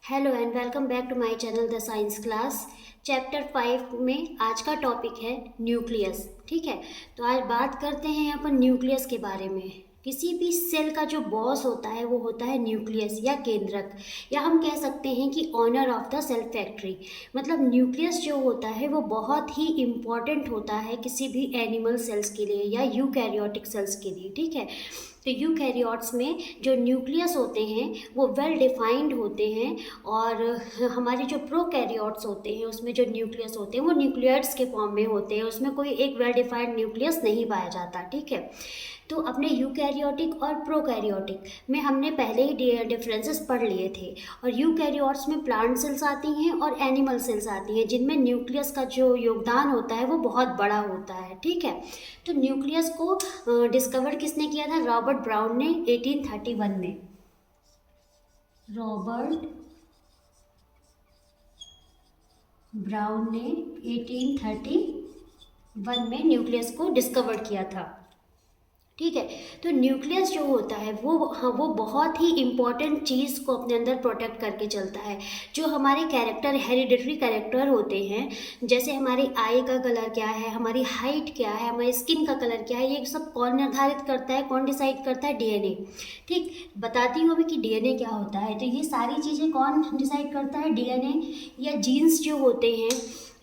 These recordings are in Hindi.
Hello and welcome back to my channel the science class. Chapter 5 में आज का टॉपिक है न्यूक्लियस। ठीक है, तो आज बात करते हैं अपन न्यूक्लियस के बारे में। किसी भी सेल का जो बॉस होता है वो होता है न्यूक्लियस या केंद्रक, या हम कह सकते हैं कि owner of the cell factory. मतलब न्यूक्लियस जो होता है वो बहुत ही इम्पॉर्टेंट होता है किसी भी एनिमल सेल्स के लिए या यूकैरियोटिक सेल्स के लिए। ठीक है, तो यूकैरियोट्स में जो न्यूक्लियस होते हैं वो वेल डिफाइंड होते हैं, और हमारे जो प्रोकैरियोट्स होते हैं उसमें जो न्यूक्लियस होते हैं वो न्यूक्लियड्स के फॉर्म में होते हैं, उसमें कोई एक वेल डिफाइंड न्यूक्लियस नहीं पाया जाता। ठीक है, तो अपने यूकैरियोटिक और प्रोकैरियोटिक में हमने पहले ही डिफरेंसेस पढ़ लिए थे। और यूकैरियोट्स में प्लांट सेल्स आती हैं और एनिमल सेल्स आती हैं, जिनमें न्यूक्लियस का जो योगदान होता है वो बहुत बड़ा होता है। ठीक है, तो न्यूक्लियस को डिस्कवर किसने किया था? रॉबर्ट ब्राउन ने 1831 में। रॉबर्ट ब्राउन ने 1831 में न्यूक्लियस को डिस्कवर किया था। ठीक है, तो न्यूक्लियस जो होता है वो बहुत ही इम्पॉर्टेंट चीज़ को अपने अंदर प्रोटेक्ट करके चलता है। जो हमारे कैरेक्टर, हेरिडिटरी कैरेक्टर होते हैं, जैसे हमारी आई का कलर क्या है, हमारी हाइट क्या है, हमारी स्किन का कलर क्या है, ये सब कौन निर्धारित करता है, कौन डिसाइड करता है? डीएनए। ठीक, बताती हूँ अभी कि डीएनए क्या होता है। तो ये सारी चीज़ें कौन डिसाइड करता है? डीएनए या जीन्स जो होते हैं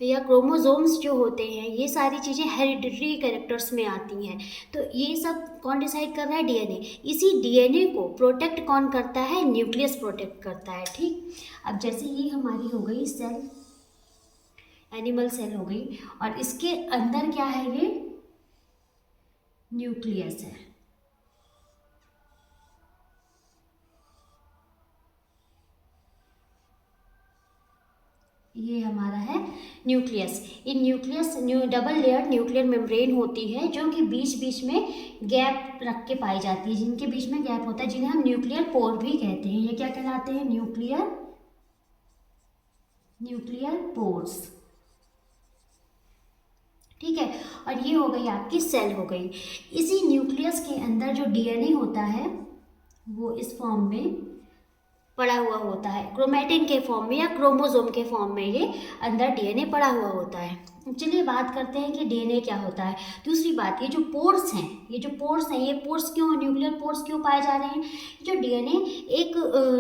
या क्रोमोसोम्स जो होते हैं, ये सारी चीज़ें हेरिडिटरी कैरेक्टर्स में आती हैं। तो ये सब कौन डिसाइड कर रहा है? डीएनए। इसी डीएनए को प्रोटेक्ट कौन करता है? न्यूक्लियस प्रोटेक्ट करता है। ठीक, अब जैसे ये हमारी हो गई सेल, एनिमल सेल हो गई, और इसके अंदर क्या है? ये न्यूक्लियस है। ये हमारा है न्यूक्लियस। इन nucleus double layer nuclear membrane होती है, जो कि बीच बीच में गैप रख के पाई जाती है, जिनके बीच में गैप होता है, जिन्हें हम न्यूक्लियर पोर भी कहते हैं। ये क्या कहलाते हैं? Nuclear pores. ठीक है, और ये हो गई आपकी सेल हो गई। इसी न्यूक्लियस के अंदर जो डीएनए होता है वो इस फॉर्म में पड़ा हुआ होता है, क्रोमैटिन के फॉर्म में या क्रोमोसोम के फॉर्म में ये अंदर डीएनए पड़ा हुआ होता है। चलिए बात करते हैं कि डीएनए क्या होता है। दूसरी बात, ये जो पोर्स हैं, ये पोर्स क्यों, न्यूक्लियर पोर्स क्यों पाए जा रहे हैं? जो डीएनए एक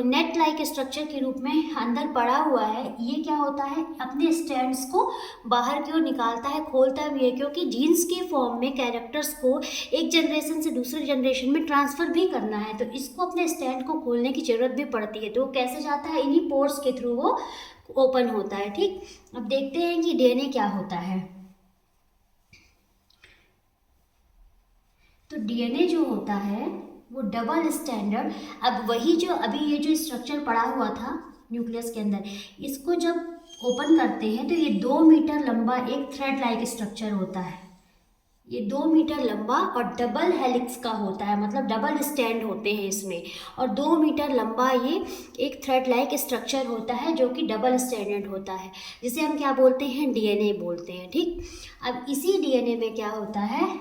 नेट लाइक स्ट्रक्चर के रूप में अंदर पड़ा हुआ है, ये क्या होता है? अपने स्ट्रैंड्स को बाहर की ओर निकालता है, खोलता भी है, क्योंकि जीन्स के फॉर्म में कैरेक्टर्स को एक जनरेशन से दूसरे जनरेशन में ट्रांसफ़र भी करना है, तो इसको अपने स्टैंड को खोलने की ज़रूरत भी पड़ती है। तो वो कैसे जाता है? इन्हीं पोर्स के थ्रू वो ओपन होता है। ठीक, अब देखते हैं कि डीएनए क्या होता है। तो डीएनए जो होता है वो डबल स्टैंडर्ड, अब वही जो अभी ये जो स्ट्रक्चर पड़ा हुआ था न्यूक्लियस के अंदर, इसको जब ओपन करते हैं तो ये 2 मीटर लंबा एक थ्रेड लाइक स्ट्रक्चर होता है। ये 2 मीटर लंबा और डबल हेलिक्स का होता है, मतलब डबल स्टैंड होते हैं इसमें, और 2 मीटर लंबा ये एक थ्रेड लाइक स्ट्रक्चर होता है जो कि डबल स्टैंडर्ड होता है, जिसे हम क्या बोलते हैं? डीएनए बोलते हैं। ठीक, अब इसी डीएनए में क्या होता है?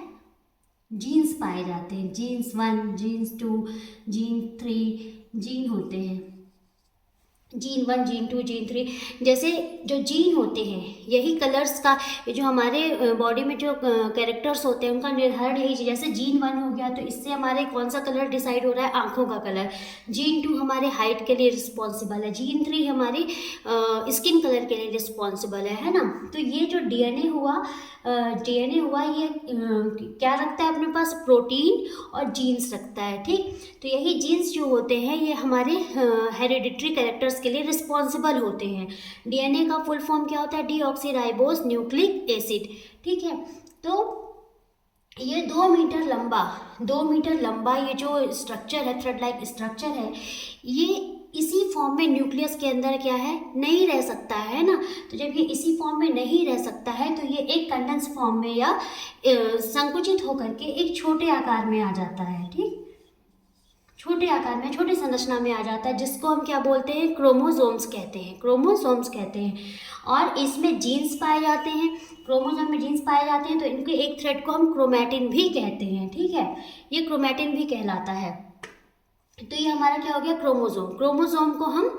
जीन्स पाए जाते हैं। जीन्स 1, जीन्स 2, जीन 3 जीन होते हैं। जीन 1, जीन 2, जीन 3, जैसे जो जीन होते हैं, यही कलर्स का, जो हमारे बॉडी में जो कैरेक्टर्स होते हैं उनका निर्धारण यही चीज़। जैसे जीन 1 हो गया तो इससे हमारे कौन सा कलर डिसाइड हो रहा है? आंखों का कलर। जीन 2 हमारे हाइट के लिए रिस्पॉन्सिबल है। जीन 3 हमारी स्किन कलर के लिए रिस्पॉन्सिबल है ना। तो ये जो डीएनए हुआ ये क्या रखता है अपने पास? प्रोटीन और जीन्स रखता है। ठीक, तो यही जीन्स जो होते हैं ये हमारे हेरिडिटरी कैरेक्टर्स के लिए रिस्पॉन्सिबल होते हैं। डीएनए का फुल फॉर्म क्या होता है? Deoxyribose nucleic acid. ठीक है, तो ये 2 मीटर लंबा ये जो स्ट्रक्चर है, थ्रेड लाइक स्ट्रक्चर है, ये इसी फॉर्म में न्यूक्लियस के अंदर क्या है? नहीं रह सकता है ना। तो जब ये इसी फॉर्म में नहीं रह सकता है तो ये एक कंडेंस फॉर्म में या संकुचित होकर के एक छोटे आकार में आ जाता है। ठीक, छोटे आकार में, छोटी संरचना में आ जाता है, जिसको हम क्या बोलते हैं? क्रोमोसोम्स कहते हैं। और इसमें जीन्स पाए जाते हैं, क्रोमोसोम में जीन्स पाए जाते हैं, तो इनके एक थ्रेड को हम क्रोमैटिन भी कहते हैं। ठीक है, ये क्रोमैटिन भी कहलाता है। तो ये हमारा क्या हो गया, क्रोमोसोम। क्रोमोसोम को हम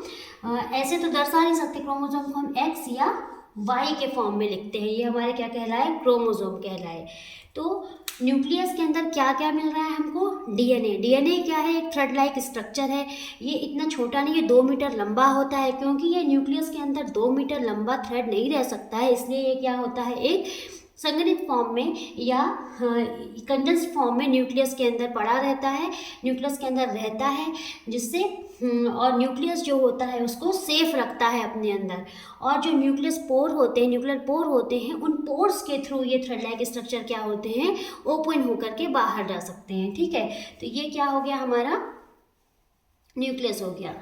ऐसे तो दर्शा नहीं सकते, क्रोमोसोम को हम एक्स या वाई के फॉर्म में लिखते हैं। ये हमारे क्या कहलाए, क्रोमोसोम कहलाए। तो न्यूक्लियस के अंदर क्या क्या मिल रहा है हमको, डीएनए। डीएनए क्या है, एक थ्रेड लाइक स्ट्रक्चर है। ये इतना छोटा नहीं है, 2 मीटर लंबा होता है। क्योंकि ये न्यूक्लियस के अंदर 2 मीटर लंबा थ्रेड नहीं रह सकता है, इसलिए ये क्या होता है, एक संगठित फॉर्म में या कंडेंस्ड फॉर्म में न्यूक्लियस के अंदर पड़ा रहता है, न्यूक्लियस के अंदर रहता है, जिससे और न्यूक्लियस जो होता है उसको सेफ रखता है अपने अंदर। और जो न्यूक्लियस पोर होते हैं, न्यूक्लियर पोर होते हैं, उन पोर्स के थ्रू ये थ्रेड लाइक स्ट्रक्चर क्या होते हैं, ओपन होकर के बाहर जा सकते हैं। ठीक है, तो ये क्या हो गया, हमारा न्यूक्लियस हो गया।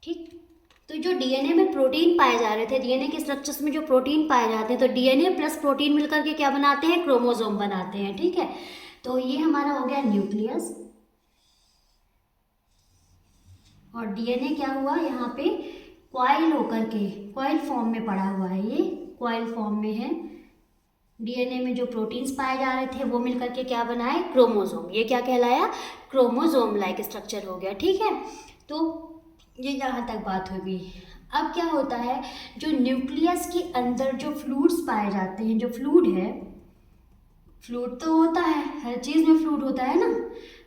ठीक, तो जो डीएनए में प्रोटीन पाए जा रहे थे, डीएनए के स्ट्रक्चर्स में जो प्रोटीन पाए जाते हैं, तो डीएनए प्लस प्रोटीन मिलकर के क्या बनाते हैं, क्रोमोसोम बनाते हैं। ठीक है, तो ये हमारा हो गया न्यूक्लियस। और डीएनए क्या हुआ, यहाँ पे कॉइल होकर के कॉइल फॉर्म में पड़ा हुआ है, ये कॉइल फॉर्म में है। डीएनए में जो प्रोटीन्स पाए जा रहे थे वो मिलकर के क्या बनाए, क्रोमोसोम। ये क्या कहलाया, क्रोमोसोम लाइक स्ट्रक्चर हो गया। ठीक है, तो ये यहाँ तक बात होगी। अब क्या होता है, जो न्यूक्लियस के अंदर जो फ्लूइड्स पाए जाते हैं, जो फ्लूइड है, फ्लूइड तो होता है, हर चीज़ में फ्लूइड होता है ना,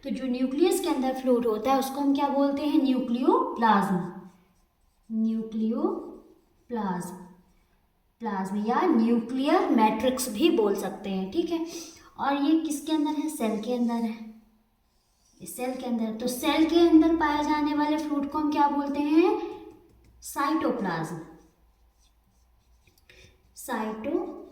तो जो न्यूक्लियस के अंदर फ्लूइड होता है उसको हम क्या बोलते हैं, न्यूक्लियोप्लाज्म। न्यूक्लियोप्लाज्म, प्लाज्म या न्यूक्लियर मैट्रिक्स भी बोल सकते हैं। ठीक है, और ये किसके अंदर है, सेल के अंदर है, सेल के अंदर। तो सेल के अंदर पाए जाने वाले फ्लूइड को हम क्या बोलते हैं, साइटोप्लाज्म। साइटोप्लाज्म,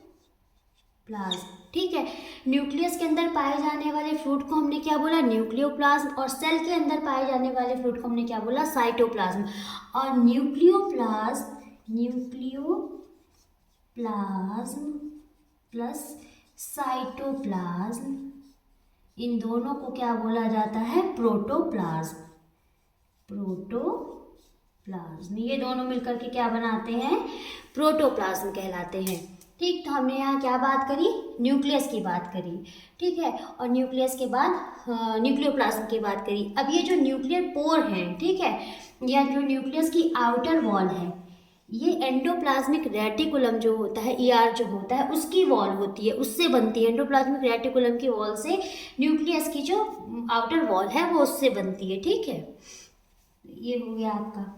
ठीक है। न्यूक्लियस के अंदर पाए जाने वाले फ्लूइड को हमने क्या बोला, न्यूक्लियोप्लाज्म। और सेल के अंदर पाए जाने वाले फ्लूइड को हमने क्या बोला, साइटोप्लाज्म। और न्यूक्लियोप्लाज्म प्लस साइटोप्लाज्म, इन दोनों को क्या बोला जाता है, प्रोटोप्लाज्म। प्रोटोप्लाज्म, ये दोनों मिलकर के क्या बनाते हैं, प्रोटोप्लाज्म कहलाते हैं। ठीक, तो हमने यहाँ क्या बात करी, न्यूक्लियस की बात करी। ठीक है, और न्यूक्लियस के बाद न्यूक्लियोप्लाज्म की बात करी। अब ये जो न्यूक्लियर पोर है, ठीक है, या जो न्यूक्लियस की आउटर वॉल है, ये एंडोप्लाज्मिक रेटिकुलम जो होता है, ईआर जो होता है, उसकी वॉल होती है, उससे बनती है। एंडोप्लाज्मिक रेटिकुलम की वॉल से न्यूक्लियस की जो आउटर वॉल है वो उससे बनती है। ठीक है, ये हो गया आपका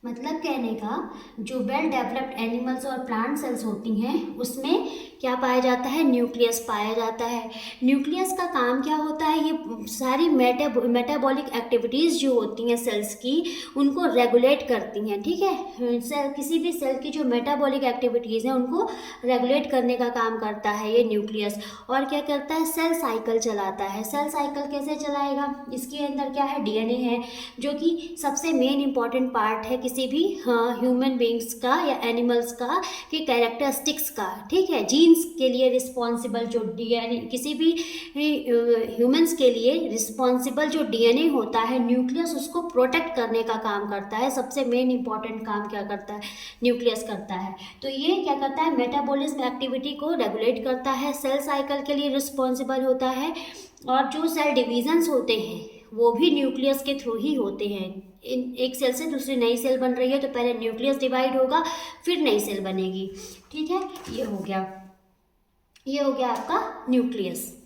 मतलब कहने का, जो वेल डेवलप्ड एनिमल्स और प्लांट सेल्स होती हैं उसमें क्या पाया जाता है, न्यूक्लियस पाया जाता है। न्यूक्लियस का काम क्या होता है, ये सारी मेटाबॉलिक एक्टिविटीज़ जो होती हैं सेल्स की, उनको रेगुलेट करती हैं। ठीक है, सेल, किसी भी सेल की जो मेटाबॉलिक एक्टिविटीज़ हैं उनको रेगुलेट करने का काम करता है ये न्यूक्लियस। और क्या करता है, सेल साइकिल चलाता है। सेल साइकिल कैसे चलाएगा, इसके अंदर क्या है, डीएनए है, जो कि सबसे मेन इंपॉर्टेंट पार्ट है किसी भी ह्यूमन बींग्स का या एनिमल्स का के कैरेक्टरिस्टिक्स का। ठीक है, जीन्स के लिए रिस्पॉन्सिबल जो डीएनए, किसी भी ह्यूमंस के लिए रिस्पॉन्सिबल जो डीएनए होता है, न्यूक्लियस उसको प्रोटेक्ट करने का काम करता है। सबसे मेन इंपॉर्टेंट काम क्या करता है, न्यूक्लियस करता है। तो ये क्या करता है, मेटाबॉलिज्म एक्टिविटी को रेगुलेट करता है, सेल साइकिल के लिए रिस्पॉन्सिबल होता है। और जो सेल डिविजन्स होते हैं वो भी न्यूक्लियस के थ्रू ही होते हैं। एक सेल से दूसरी नई सेल बन रही है तो पहले न्यूक्लियस डिवाइड होगा, फिर नई सेल बनेगी। ठीक है, ये हो गया आपका न्यूक्लियस।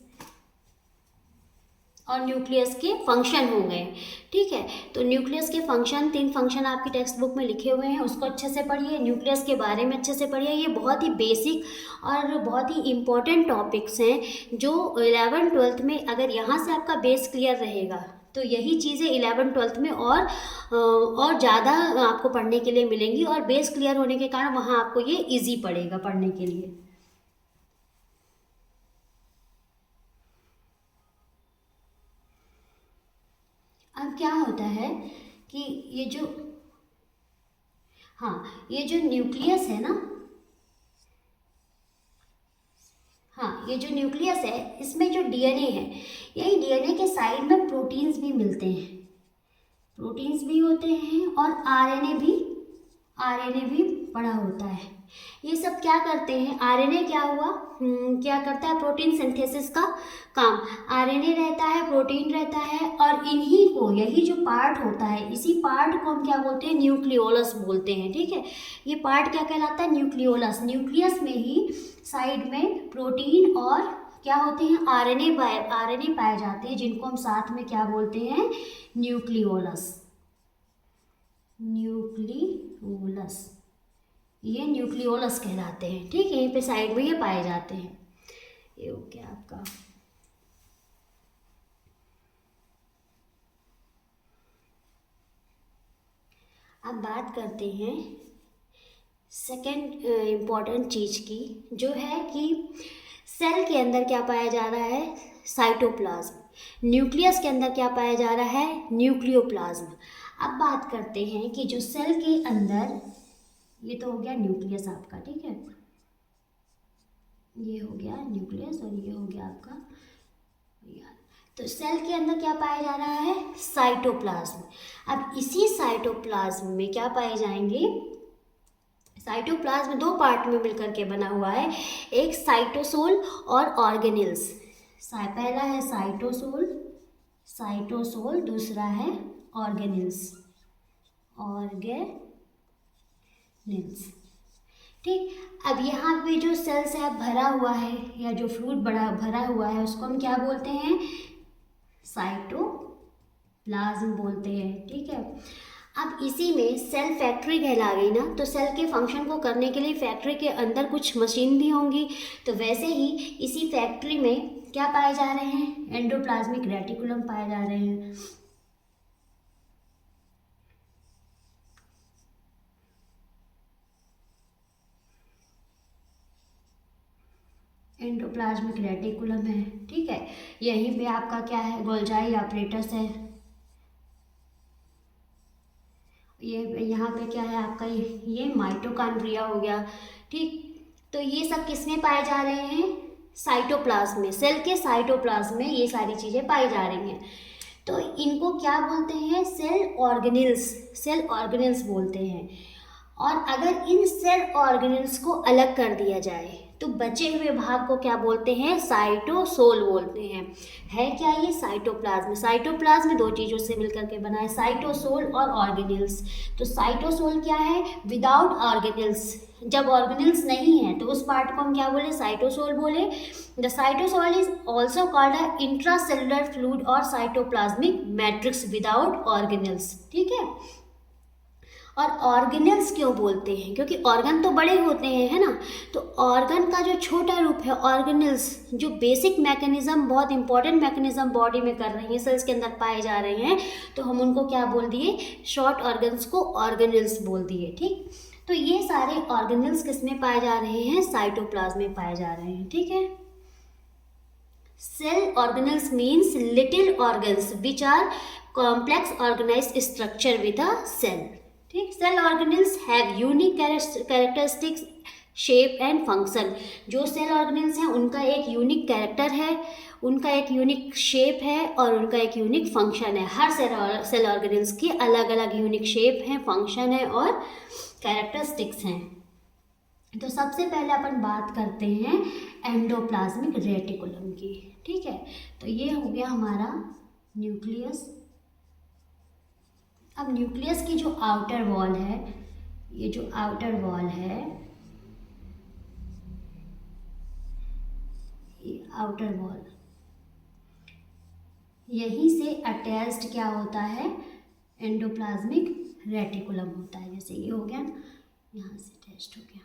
और न्यूक्लियस के फंक्शन हो गए। ठीक है, तो न्यूक्लियस के फंक्शन, 3 फंक्शन आपकी टेक्स्ट बुक में लिखे हुए हैं, उसको अच्छे से पढ़िए, न्यूक्लियस के बारे में अच्छे से पढ़िए। ये बहुत ही बेसिक और बहुत ही इम्पोर्टेंट टॉपिक्स हैं जो 11th-12th में अगर यहाँ से आपका बेस क्लियर रहेगा तो यही चीज़ें 11th-12th में और ज़्यादा आपको पढ़ने के लिए मिलेंगी। और बेस क्लियर होने के कारण वहाँ आपको ये ईजी पड़ेगा पढ़ने के लिए। अब क्या होता है कि ये जो ये जो न्यूक्लियस है ना, ये जो न्यूक्लियस है इसमें जो डीएनए है, यही डीएनए के साइड में प्रोटीन्स भी मिलते हैं, प्रोटीन्स भी होते हैं और आरएनए भी पड़ा होता है। ये सब क्या करते हैं, आरएनए क्या हुआ, क्या करता है, प्रोटीन सिंथेसिस का काम। आरएनए रहता है, प्रोटीन रहता है, और इन्हीं को, यही जो पार्ट होता है, इसी पार्ट को हम क्या बोलते हैं, न्यूक्लियोलस बोलते हैं। ठीक है, ये पार्ट क्या कहलाता है, न्यूक्लियोलस। न्यूक्लियस में ही साइड में प्रोटीन और क्या होते हैं, आरएनए पाए जाते हैं, जिनको हम साथ में क्या बोलते हैं, न्यूक्लियोलस। न्यूक्लियोलस, ये न्यूक्लियोलस कहलाते हैं। ठीक है, यहीं पे साइड में ये पाए जाते हैं। ये हो गया आपका। अब बात करते हैं सेकेंड इम्पॉर्टेंट चीज़ की, जो है कि सेल के अंदर क्या पाया जा रहा है, साइटोप्लाज्म। न्यूक्लियस के अंदर क्या पाया जा रहा है, न्यूक्लियोप्लाज्म। अब बात करते हैं कि जो सेल के अंदर, ये तो हो गया न्यूक्लियस आपका, ठीक है, ये हो गया न्यूक्लियस और ये हो गया आपका यार। तो सेल के अंदर क्या पाया जा रहा है, साइटोप्लाज्म। अब इसी साइटोप्लाज्म में क्या पाए जाएंगे, साइटोप्लाज्म दो पार्ट में मिलकर के बना हुआ है, एक साइटोसोल और ऑर्गेनेल्स। पहला है साइटोसोल, दूसरा है ऑर्गेनेल्स। ठीक, अब यहाँ पे जो सेल्स है भरा हुआ है, या जो फ्लूइड भरा हुआ है, उसको हम क्या बोलते हैं, साइटोप्लाज्म बोलते हैं। ठीक है, अब इसी में सेल फैक्ट्री कहला गई ना, तो सेल के फंक्शन को करने के लिए फैक्ट्री के अंदर कुछ मशीन भी होंगी। तो वैसे ही इसी फैक्ट्री में क्या पाए जा रहे हैं, एंडोप्लाज्मिक रेटिकुलम पाए जा रहे हैं। एंडोप्लाज्मिक रेटिकुलम है। ठीक है, यहीं पे आपका क्या है, गोल्जाई apparatus है। ये यहाँ पे क्या है आपका, ये माइटोकॉन्ड्रिया हो गया। ठीक, तो ये सब किसमें पाए जा रहे हैं, साइटोप्लाज्म में, सेल के साइटोप्लाज्म में ये सारी चीज़ें पाई जा रही हैं। तो इनको क्या बोलते हैं, सेल ऑर्गेनेल्स बोलते हैं। और अगर इन सेल ऑर्गेनेल्स को अलग कर दिया जाए तो बचे हुए भाग को क्या बोलते हैं, साइटोसोल बोलते हैं। है क्या ये, साइटोप्लाज्म दो चीज़ों से मिलकर के बना है, साइटोसोल और ऑर्गेनेल्स। तो साइटोसोल क्या है, विदाउट ऑर्गेनेल्स, जब ऑर्गेनेल्स नहीं है तो उस पार्ट को हम क्या बोले, साइटोसोल बोले। The cytosol is also called a intracellular fluid और साइटोप्लाज्मिक मैट्रिक्स विदाउट ऑर्गेनेल्स। ठीक है, और ऑर्गेनेल्स क्यों बोलते हैं, क्योंकि ऑर्गन तो बड़े होते हैं, है ना, तो ऑर्गन का जो छोटा रूप है ऑर्गेनेल्स, जो बेसिक मैकेनिज्म, बहुत इंपॉर्टेंट मैकेनिज्म बॉडी में कर रही हैं, सेल्स के अंदर पाए जा रहे हैं, तो हम उनको क्या बोल दिए, शॉर्ट ऑर्गन्स को ऑर्गेनेल्स बोल दिए। ठीक, तो ये सारे ऑर्गेनेल्स किस में पाए जा रहे हैं, साइटोप्लाज्म में पाए जा रहे हैं। ठीक है, cell organelles means little organs which are complex organised structure with a cell. ठीक, cell organelles have unique characteristics, shape and function. जो सेल ऑर्गेनेल्स हैं उनका एक यूनिक कैरेक्टर है, उनका एक यूनिक शेप है और उनका एक यूनिक फंक्शन है। हर सेल ऑर्गेनेल्स की अलग अलग यूनिक शेप है, फंक्शन है और कैरेक्टरिस्टिक्स हैं। तो सबसे पहले अपन बात करते हैं एंडोप्लाज्मिक रेटिकुलम की। ठीक है, तो ये हो गया हमारा न्यूक्लियस। अब न्यूक्लियस की जो आउटर वॉल है, ये जो आउटर वॉल है, ये आउटर वॉल, यहीं से अटैच्ड क्या होता है, एंडोप्लाज्मिक रेटिकुलम होता है। जैसे ये हो गया ना, यहाँ से अटैच्ड हो गया।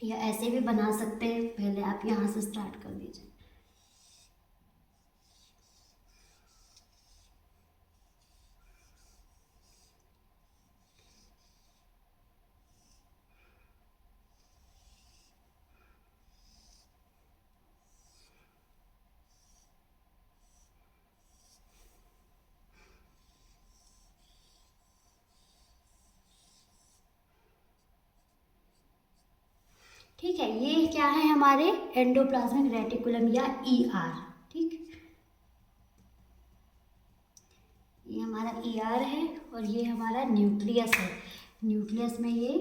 ये ऐसे भी बना सकते हैं, पहले आप यहाँ से स्टार्ट कर दीजिए। है, ये क्या है हमारे एंडोप्लाज्मिक रेटिकुलम या ER। ठीक, ये हमारा ER है और ये हमारा न्यूक्लियस है। न्यूक्लियस में ये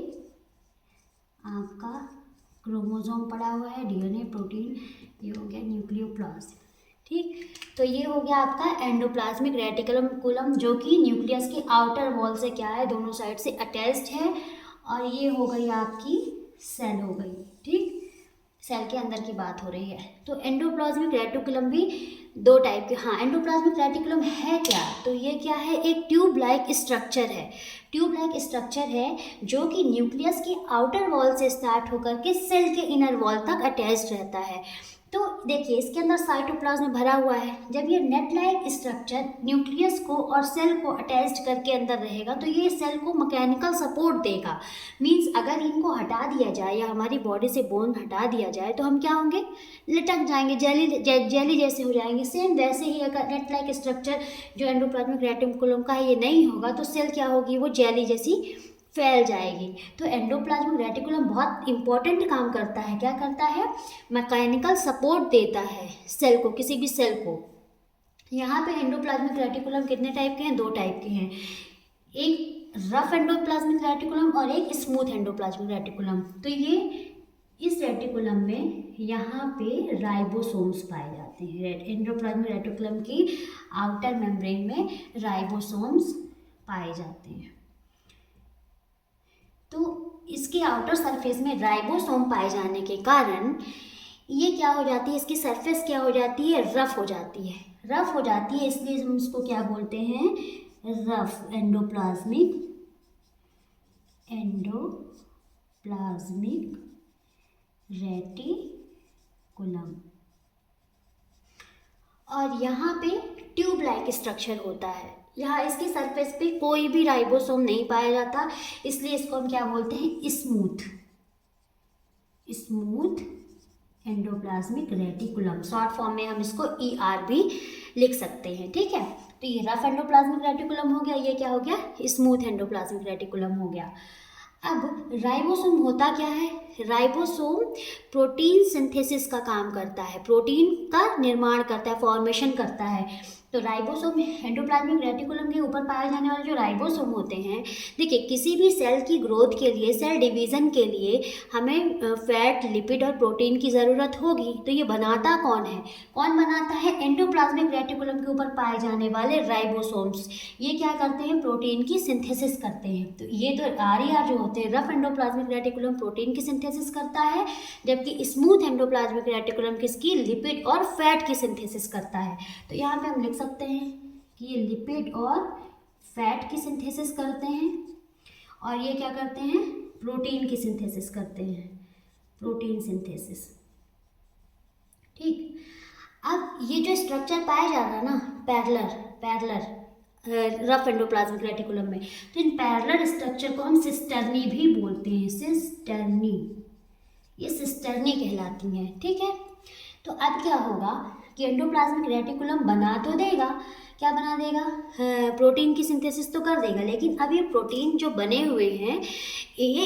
आपका क्रोमोसोम पड़ा हुआ है, DNA प्रोटीन, ये हो गया न्यूक्लियोप्लास्ट। ठीक, तो ये हो गया आपका एंडोप्लाज्मिक रेटिकुलम जो कि न्यूक्लियस के आउटर वॉल से क्या है, दोनों साइड से अटैच्ड है। और ये हो गई आपकी सेल हो गई। ठीक, सेल के अंदर की बात हो रही है। तो एंडोप्लाज्मिक रेटिकुलम भी दो टाइप के, हाँ एंडोप्लाज्मिक रेटिकुलम है क्या, तो ये क्या है, एक ट्यूब लाइक स्ट्रक्चर है। ट्यूब लाइक स्ट्रक्चर है जो कि न्यूक्लियस की आउटर वॉल से स्टार्ट होकर के सेल के इनर वॉल तक अटैच्ड रहता है। तो देखिए इसके अंदर साइटोप्लाज्म भरा हुआ है। जब ये नेट लाइक स्ट्रक्चर न्यूक्लियस को और सेल को अटैच्ड करके अंदर रहेगा तो ये सेल को मैकेनिकल सपोर्ट देगा। मींस अगर इनको हटा दिया जाए या हमारी बॉडी से बोन हटा दिया जाए तो हम क्या होंगे, लटक जाएंगे, जेली जैसे हो जाएंगे। सेम वैसे ही अगर नेट लाइक स्ट्रक्चर जो एंडोप्लाज्मिक रेटिकुलम का है ये नहीं होगा तो सेल क्या होगी, वो जेली जैसी फैल जाएगी। तो एंडोप्लाज्मिक रेटिकुलम बहुत इंपॉर्टेंट काम करता है। क्या करता है, मैकेनिकल सपोर्ट देता है सेल को, किसी भी सेल को। यहाँ पे एंडोप्लाज्मिक रेटिकुलम कितने टाइप के हैं, दो टाइप के हैं, एक रफ एंडोप्लाज्मिक रेटिकुलम और एक स्मूथ एंडोप्लाज्मिक रेटिकुलम। तो ये इस रेटिकुलम में यहाँ पे राइबोसोम्स पाए जाते हैं। एंडोप्लाज्मिक रेटिकुलम की आउटर मेम्ब्रेन में राइबोसोम्स पाए जाते हैं। तो इसके आउटर सरफेस में राइबोसोम पाए जाने के कारण ये क्या हो जाती है, इसकी सरफेस क्या हो जाती है, रफ हो जाती है। रफ हो जाती है इसलिए हम इसको क्या बोलते हैं, रफ एंडोप्लाज्मिक रेटिकुलम। और यहाँ पे ट्यूब लाइक स्ट्रक्चर होता है। यहाँ इसकी सरफेस पे कोई भी राइबोसोम नहीं पाया जाता, इसलिए इसको हम क्या बोलते हैं, smooth endoplasmic reticulum. Short form में हम इसको ER भी लिख सकते हैं। ठीक है, तो ये रफ एंडोप्लाज्मिक रेटिकुलम हो गया, ये क्या हो गया, स्मूथ एंडोप्लाज्मिक रेटिकुलम हो गया। अब राइबोसोम होता क्या है, राइबोसोम प्रोटीन सिंथेसिस का काम करता है, प्रोटीन का निर्माण करता है, फॉर्मेशन करता है। तो राइबोसोम एंडोप्लाज्मिक रेटिकुलम के ऊपर पाए जाने वाले जो राइबोसोम होते हैं, देखिए किसी भी सेल की ग्रोथ के लिए, सेल डिवीज़न के लिए हमें फैट, लिपिड और प्रोटीन की ज़रूरत होगी। तो ये बनाता कौन है, कौन बनाता है, एंडोप्लाज्मिक रेटिकुलम के ऊपर पाए जाने वाले राइबोसोम्स। ये क्या करते हैं, प्रोटीन की सिंथेसिस करते हैं। तो ये तो RER जो होते हैं, रफ एंडोप्लाज्मिक रेटिकुलम प्रोटीन की सिंथेसिस करता है, जबकि स्मूथ एंडोप्लाज्मिक रेटिकुलम किसकी, लिपिड और फैट की सिंथेसिस करता है। तो यहाँ पे हम लिख सकते हैं कि ये लिपिड और फैट की सिंथेसिस करते हैं और ये क्या करते हैं, प्रोटीन की सिंथेसिस करते हैं, प्रोटीन सिंथेसिस। ठीक, अब ये जो स्ट्रक्चर पाया जा रहा है ना, पैरेलल रफ एंडोप्लाज्मिक रेटिकुलम में, तो इन पैरेलल स्ट्रक्चर को हम सिस्टर्नी भी बोलते हैं, सिस्टर्नी, ये सिस्टर्नी कहलाती हैं। ठीक है, तो अब क्या होगा कि एंडोप्लाज्मिक रेटिकुलम बना तो देगा, क्या बना देगा, प्रोटीन की सिंथेसिस तो कर देगा, लेकिन अब ये प्रोटीन जो बने हुए हैं ये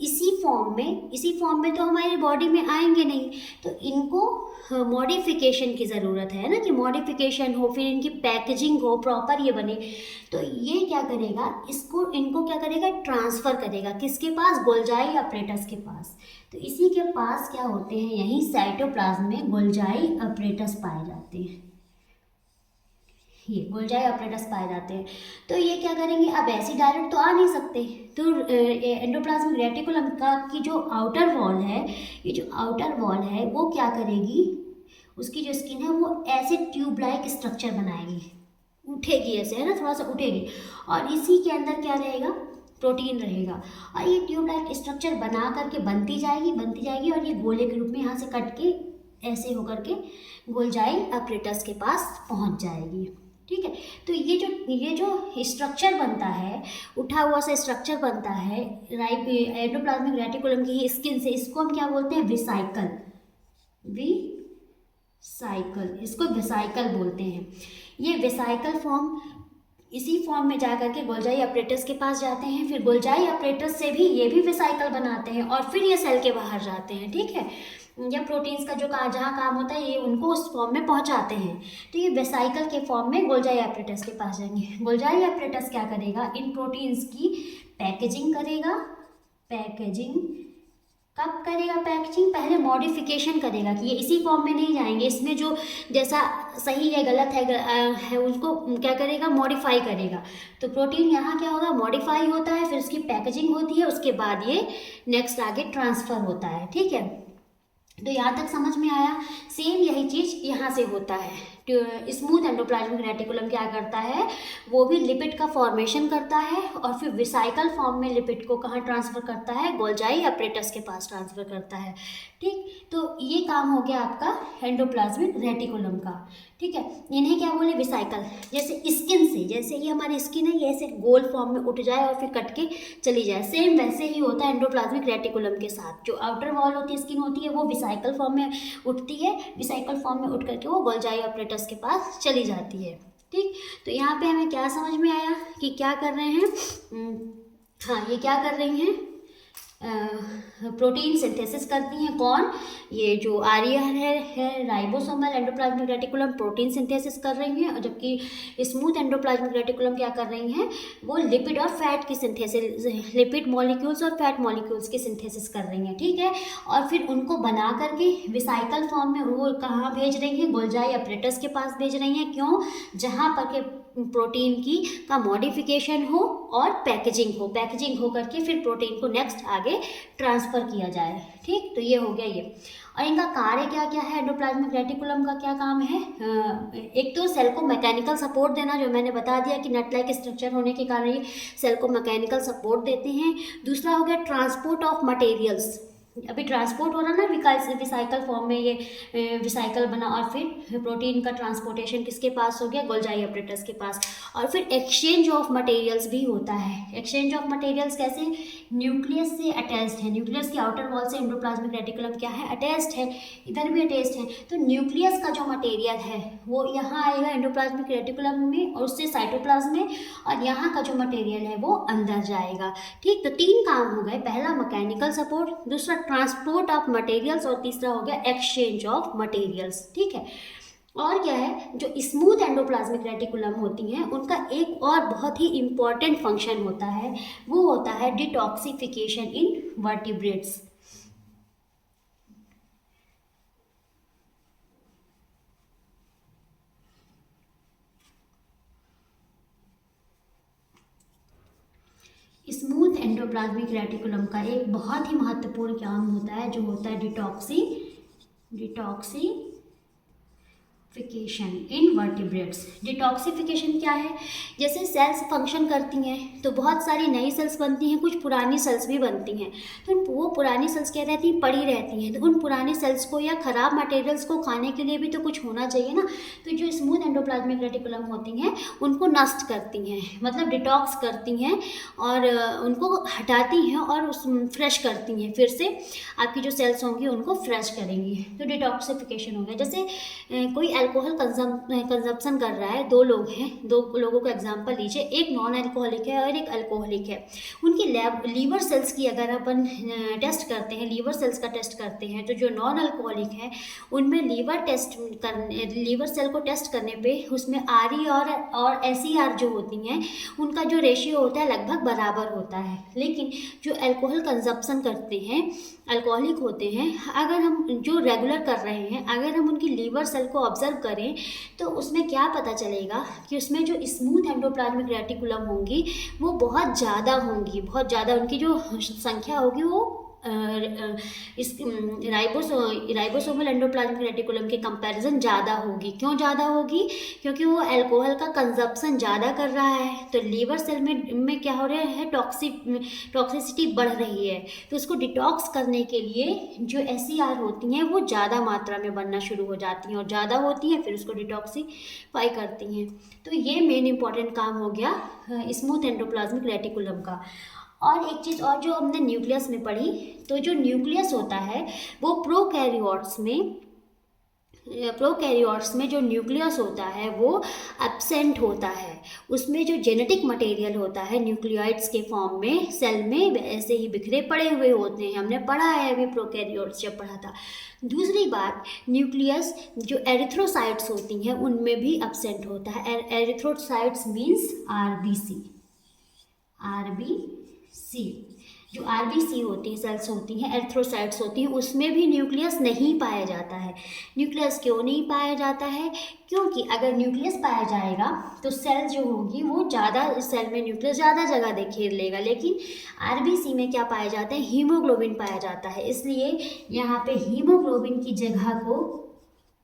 इसी फॉर्म में तो हमारी बॉडी में आएंगे नहीं। तो इनको मॉडिफिकेशन की ज़रूरत है ना, कि मॉडिफिकेशन हो, फिर इनकी पैकेजिंग हो, प्रॉपर ये बने। तो ये क्या करेगा, इनको क्या करेगा, ट्रांसफ़र करेगा, किसके पास, गोल्जाई अपरेटस के पास। तो इसी के पास क्या होते हैं, यहीं साइटोप्लाज्म में गोल्जाई अपरेटस पाए जाते हैं, ये गोल्जाई अपरेटस पाए जाते हैं। तो ये क्या करेंगे, अब ऐसे डायरेक्ट तो आ नहीं सकते, तो एंडोप्लाज्मिक रेटिकुलम का की जो आउटर वॉल है, ये जो आउटर वॉल है वो क्या करेगी, उसकी जो स्किन है वो ऐसे ट्यूब लाइक स्ट्रक्चर बनाएगी, उठेगी ऐसे, है ना, थोड़ा सा उठेगी, और इसी के अंदर क्या रहेगा, प्रोटीन रहेगा। और ये ट्यूब लाइक स्ट्रक्चर बना करके बनती जाएगी और ये गोले के रूप में यहाँ से कट के ऐसे होकर के गोल्जाई अपरेटस के पास पहुँच जाएगी। ठीक है, तो ये जो स्ट्रक्चर बनता है, उठा हुआ सा स्ट्रक्चर बनता है एंडोप्लाज्मिक रेटिकुलम की स्किन से, इसको हम क्या बोलते हैं, विसाइकल, इसको विसाइकल बोलते हैं। ये विसाइकल फॉर्म इसी फॉर्म में जा करके गोल्जाई अपरेटस के पास जाते हैं, फिर गोल्जाई अपरेटस से भी ये भी वेसाइकल बनाते हैं और फिर ये सेल के बाहर जाते हैं। ठीक है, या प्रोटीन्स का जो जहाँ काम होता है ये उनको उस फॉर्म में पहुंचाते हैं। तो ये वेसाइकल के फॉर्म में गोल्जाई अपरेटस के पास जाएंगे। गोल्जाई अपरेटस क्या करेगा, इन प्रोटीन्स की पैकेजिंग करेगा। पैकेजिंग कब करेगा, पैकेजिंग पहले मॉडिफिकेशन करेगा कि ये इसी फॉर्म में नहीं जाएंगे, इसमें जो जैसा सही है गलत है उसको क्या करेगा, मॉडिफाई करेगा। तो प्रोटीन यहाँ क्या होगा, मॉडिफाई होता है, फिर उसकी पैकेजिंग होती है, उसके बाद ये नेक्स्ट आगे ट्रांसफ़र होता है। ठीक है, तो यहाँ तक समझ में आया। सेम यही चीज़ यहाँ से होता है। स्मूथ एंडोप्लाज्मिक रेटिकुलम क्या करता है, वो भी लिपिड का फॉर्मेशन करता है और फिर विसाइकल फॉर्म में लिपिड को कहाँ ट्रांसफ़र करता है, गोल्जाई अपरेटस के पास ट्रांसफ़र करता है। ठीक, तो ये काम हो गया आपका एंडोप्लाज्मिक रेटिकुलम का। ठीक है, इन्हें क्या बोले, विसाइकल। जैसे स्किन से, जैसे ये हमारी स्किन है, ये ऐसे गोल फॉर्म में उठ जाए और फिर कट के चली जाए, सेम वैसे ही होता है एंडोप्लाज्मिक रेटिकुलम के साथ। जो आउटर वॉल होती है, स्किन होती है, वो विसाइकल फॉर्म में उठती है, विसाइकल फॉर्म में उठ करके वो गोल्जाई अपरेटस के पास चली जाती है। ठीक, तो यहाँ पे हमें क्या समझ में आया कि क्या कर रहे हैं, हाँ ये क्या कर रही हैं, प्रोटीन सिंथेसिस करती हैं। कौन, ये जो आर्य है ribosomal endoplasmic reticulum protein synthesis कर रही हैं, और जबकि स्मूथ एंडोप्लाज्मिक रेटिकुलम क्या कर रही हैं, वो लिपिड और फैट की सिंथेसिस, लिपिड मॉलिक्यूल्स और फैट मॉलिक्यूल्स की सिंथेसिस कर रही हैं। ठीक है, और फिर उनको बना करके विसाइकल फॉर्म में वो कहाँ भेज रही हैं, गोल्जाई अपरेटस के पास भेज रही हैं। क्यों, जहाँ पर के प्रोटीन की का मॉडिफिकेशन हो और पैकेजिंग हो करके फिर प्रोटीन को नेक्स्ट आगे ट्रांसफ़र किया जाए। ठीक, तो ये हो गया ये। और इनका कार्य क्या क्या है, एंडोप्लाज्मिक रेटिकुलम का क्या काम है, एक तो सेल को मैकेनिकल सपोर्ट देना, जो मैंने बता दिया कि नट लाइक स्ट्रक्चर होने के कारण ये सेल को मैकेनिकल सपोर्ट देते हैं। दूसरा हो गया ट्रांसपोर्ट ऑफ मटेरियल्स, अभी ट्रांसपोर्ट हो रहा ना विसाइकल फॉर्म में, ये विसाइकल बना और फिर प्रोटीन का ट्रांसपोर्टेशन किसके पास हो गया, गोल्जाई अपरेटस के पास। और फिर एक्सचेंज ऑफ मटेरियल्स भी होता है। एक्सचेंज ऑफ मटेरियल्स कैसे, न्यूक्लियस से अटैच्ड है, न्यूक्लियस की आउटर वॉल से एंडोप्लाज्मिक रेटिकुलम क्या है, अटैच्ड है, इधर भी अटैच्ड है। तो न्यूक्लियस का जो मटेरियल है वो यहाँ आएगा एंडोप्लाज्मिक रेटिकुलम में और उससे साइटोप्लाज्म में, और यहाँ का जो मटेरियल है वो अंदर जाएगा। ठीक, तो 3 काम हो गए, पहला मैकेनिकल सपोर्ट, दूसरा ट्रांसपोर्ट ऑफ मटेरियल्स और तीसरा हो गया एक्सचेंज ऑफ मटेरियल्स। ठीक है, और क्या है, जो स्मूथ एंडोप्लाज्मिक रेटिकुलम होती हैं उनका एक और बहुत ही इम्पॉर्टेंट फंक्शन होता है, वो होता है डिटॉक्सिफिकेशन इन वर्टिब्रेट्स। स्मूथ एंडोप्लाज्मिक रेटिकुलम का एक बहुत ही महत्वपूर्ण काम होता है, जो होता है डिटॉक्सिफिकेशन इन वर्टिब्रेट्स। डिटॉक्सिफिकेशन क्या है, जैसे सेल्स फंक्शन करती हैं तो बहुत सारी नई सेल्स बनती हैं, कुछ पुरानी सेल्स भी बनती हैं। तो वो पुरानी सेल्स क्या रहती हैं, पड़ी रहती हैं। तो उन पुरानी सेल्स को या ख़राब मटेरियल्स को खाने के लिए भी तो कुछ होना चाहिए ना। तो जो स्मूथ एंडोप्लाज्मिक रेटिकुलम होती हैं उनको नष्ट करती हैं, मतलब डिटॉक्स करती हैं और उनको हटाती हैं और फ्रेश करती हैं, फिर से आपकी जो सेल्स होंगी उनको फ्रेश करेंगी। तो डिटॉक्सिफिकेशन हो गया। जैसे कोई अल्कोहल कंजप्शन कर रहा है, 2 लोग हैं, 2 लोगों को एग्जांपल लीजिए, एक नॉन अल्कोहलिक है और एक अल्कोहलिक है। उनकी लीवर सेल्स की अगर अपन टेस्ट करते हैं, लीवर सेल्स का टेस्ट करते हैं, तो जो नॉन अल्कोहलिक है उनमें लीवर सेल को टेस्ट करने पे उसमें आरई और एसईआर जो होती हैं उनका जो रेशियो होता है लगभग बराबर होता है। लेकिन जो अल्कोहल कंजप्शन करते हैं, अल्कोहलिक होते हैं, अगर हम जो रेगुलर कर रहे हैं, अगर हम उनकी लीवर सेल को ऑब्जर्व करें तो उसमें क्या पता चलेगा कि उसमें जो स्मूथ एंडोप्लाज्मिक रेटिकुलम होंगी वो बहुत ज़्यादा होंगी, बहुत ज़्यादा उनकी जो संख्या होगी वो इस राइबोसोमल एंडोप्लाज्मिक रेटिकुलम के कंपैरिजन ज़्यादा होगी। क्यों ज़्यादा होगी, क्योंकि वो अल्कोहल का कंजप्शन ज़्यादा कर रहा है। तो लीवर सेल में क्या हो रहा है, टॉक्सिसिटी बढ़ रही है। तो उसको डिटॉक्स करने के लिए जो एसईआर होती हैं वो ज़्यादा मात्रा में बनना शुरू हो जाती हैं और ज़्यादा होती हैं, फिर उसको डिटॉक्सीफाई करती हैं। तो ये मेन इंपॉर्टेंट काम हो गया स्मूथ एंडोप्लाज्मिक रेटिकुलम का। और एक चीज़ और जो हमने न्यूक्लियस में पढ़ी, तो जो न्यूक्लियस होता है वो प्रोकैरियोट्स में प्रोकैरियोट्स में जो न्यूक्लियस होता है वो एब्सेंट होता है, उसमें जो जेनेटिक मटेरियल होता है न्यूक्लियोइड्स के फॉर्म में सेल में ऐसे ही बिखरे पड़े हुए होते हैं, हमने पढ़ा है अभी प्रोकैरियोट्स जब पढ़ा था। दूसरी बात, न्यूक्लियस जो एरिथ्रोसाइट्स होती हैं उनमें भी एब्सेंट होता है। एरिथ्रोसाइट्स मीन्स आरबीसी, जो आरबीसी होती है, सेल्स होती हैं, एरिथ्रोसाइट्स होती हैं, उसमें भी न्यूक्लियस नहीं पाया जाता है। न्यूक्लियस क्यों नहीं पाया जाता है? क्योंकि अगर न्यूक्लियस पाया जाएगा तो सेल जो होगी वो ज़्यादा, सेल में न्यूक्लियस ज़्यादा जगह घेर लेगा, लेकिन आरबीसी में क्या पाया जाता है? हीमोग्लोबिन पाया जाता है। इसलिए यहाँ पे हीमोग्लोबिन की जगह को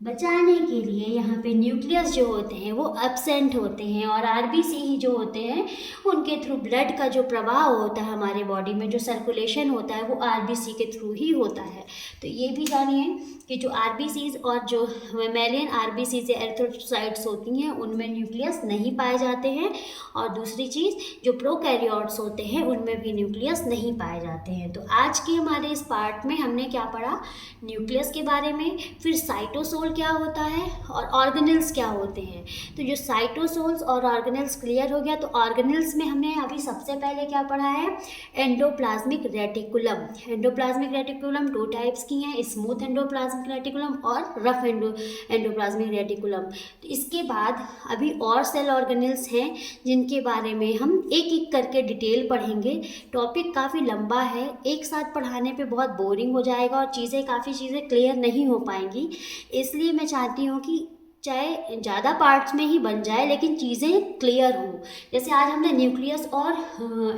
बचाने के लिए यहाँ पे न्यूक्लियस जो होते हैं वो एब्सेंट होते हैं, और आरबीसी ही जो होते हैं उनके थ्रू ब्लड का जो प्रवाह होता है हमारे बॉडी में, जो सर्कुलेशन होता है वो आरबीसी के थ्रू ही होता है। तो ये भी जानिए कि जो आरबीसीज और जो मैमेलियन आरबीसी से एरिथ्रोसाइट्स होती हैं उनमें न्यूक्लियस नहीं पाए जाते हैं, और दूसरी चीज़ जो प्रोकैरियोट्स होते हैं उनमें भी न्यूक्लियस नहीं पाए जाते हैं। तो आज के हमारे इस पार्ट में हमने क्या पढ़ा? न्यूक्लियस के बारे में, फिर साइटोसोल क्या होता है और ऑर्गेनेल्स क्या होते हैं। तो जो साइटोसोल्स और ऑर्गेनेल्स क्लियर हो गया, तो ऑर्गेनेल्स में हमने अभी सबसे पहले क्या पढ़ा है? Endoplasmic reticulum. Endoplasmic reticulum 2 types की हैं, स्मूथ एंडोप्लाज्मिक रेटिकुलम और रफ एंडोप्लाज्मिक रेटिकुलम। तो इसके बाद अभी और सेल ऑर्गेनेल्स हैं जिनके बारे में हम एक एक करके डिटेल पढ़ेंगे। टॉपिक काफ़ी लंबा है, एक साथ पढ़ाने पे बहुत बोरिंग हो जाएगा और काफ़ी चीज़ें क्लियर नहीं हो पाएंगी। इसलिए मैं चाहती हूँ कि चाहे ज़्यादा पार्ट्स में ही बन जाए लेकिन चीज़ें क्लियर हो। जैसे आज हमने न्यूक्लियस और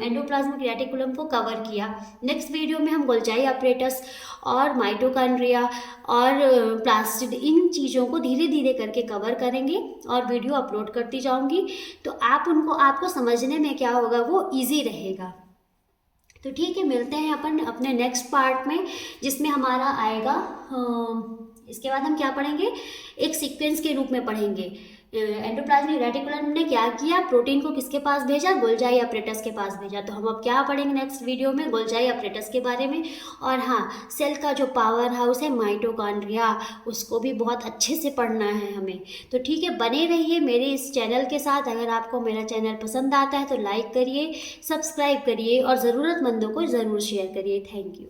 एंडोप्लाज्मिक रेटिकुलम को कवर किया, नेक्स्ट वीडियो में हम गोल्जाई अपरेटस और माइटोकॉन्ड्रिया और प्लास्टिड, इन चीज़ों को धीरे धीरे करके कवर करेंगे और वीडियो अपलोड करती जाऊँगी, तो आपको समझने में क्या होगा, वो ईजी रहेगा। तो ठीक है, मिलते हैं अपन अपने नेक्स्ट पार्ट में, जिसमें हमारा आएगा इसके बाद हम क्या पढ़ेंगे? एक सीक्वेंस के रूप में पढ़ेंगे। एंडोप्लाज्मिक रेटिकुलम ने क्या किया? प्रोटीन को किसके पास भेजा? गोल्जाई अपरेटस के पास भेजा। तो हम अब क्या पढ़ेंगे नेक्स्ट वीडियो में? गोल्जाई अपरेटस के बारे में। और हाँ, सेल का जो पावर हाउस है माइटोकॉन्ड्रिया, उसको भी बहुत अच्छे से पढ़ना है हमें। तो ठीक है, बने रहिए मेरे इस चैनल के साथ। अगर आपको मेरा चैनल पसंद आता है तो लाइक करिए, सब्सक्राइब करिए और ज़रूरतमंदों को ज़रूर शेयर करिए। Thank you.